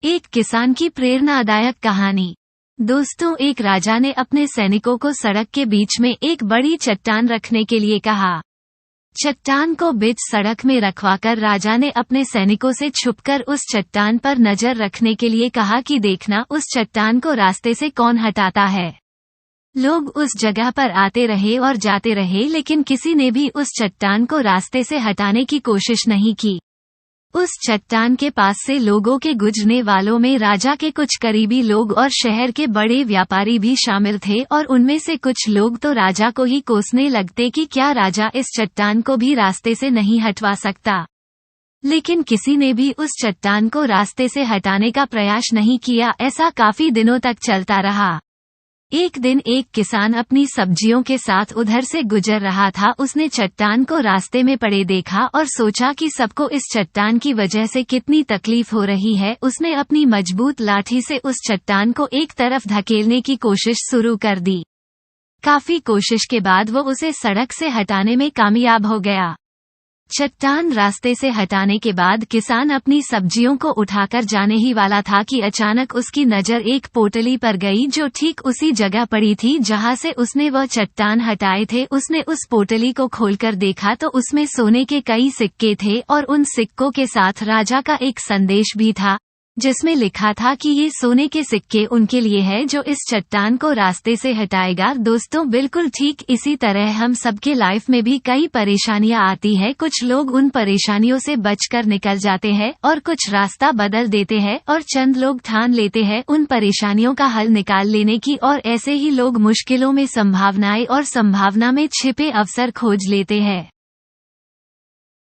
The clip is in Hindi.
एक किसान की प्रेरणादायक कहानी। दोस्तों, एक राजा ने अपने सैनिकों को सड़क के बीच में एक बड़ी चट्टान रखने के लिए कहा। चट्टान को बीच सड़क में रखवाकर राजा ने अपने सैनिकों से छुपकर उस चट्टान पर नजर रखने के लिए कहा कि देखना उस चट्टान को रास्ते से कौन हटाता है। लोग उस जगह पर आते रहे और जाते रहे, लेकिन किसी ने भी उस चट्टान को रास्ते से हटाने की कोशिश नहीं की। उस चट्टान के पास से लोगों के गुजरने वालों में राजा के कुछ करीबी लोग और शहर के बड़े व्यापारी भी शामिल थे, और उनमें से कुछ लोग तो राजा को ही कोसने लगते कि क्या राजा इस चट्टान को भी रास्ते से नहीं हटवा सकता। लेकिन किसी ने भी उस चट्टान को रास्ते से हटाने का प्रयास नहीं किया। ऐसा काफी दिनों तक चलता रहा। एक दिन एक किसान अपनी सब्जियों के साथ उधर से गुजर रहा था। उसने चट्टान को रास्ते में पड़े देखा और सोचा कि सबको इस चट्टान की वजह से कितनी तकलीफ हो रही है। उसने अपनी मजबूत लाठी से उस चट्टान को एक तरफ धकेलने की कोशिश शुरू कर दी। काफी कोशिश के बाद वो उसे सड़क से हटाने में कामयाब हो गया। चट्टान रास्ते से हटाने के बाद किसान अपनी सब्जियों को उठाकर जाने ही वाला था कि अचानक उसकी नजर एक पोटली पर गई जो ठीक उसी जगह पड़ी थी जहां से उसने वह चट्टान हटाए थे। उसने उस पोटली को खोलकर देखा तो उसमें सोने के कई सिक्के थे और उन सिक्कों के साथ राजा का एक संदेश भी था, जिसमें लिखा था कि ये सोने के सिक्के उनके लिए है जो इस चट्टान को रास्ते से हटाएगा। दोस्तों, बिल्कुल ठीक इसी तरह हम सबके लाइफ में भी कई परेशानियां आती है। कुछ लोग उन परेशानियों से बचकर निकल जाते हैं और कुछ रास्ता बदल देते हैं, और चंद लोग ठान लेते हैं उन परेशानियों का हल निकाल लेने की, और ऐसे ही लोग मुश्किलों में संभावनाएं और संभावना में छिपे अवसर खोज लेते हैं।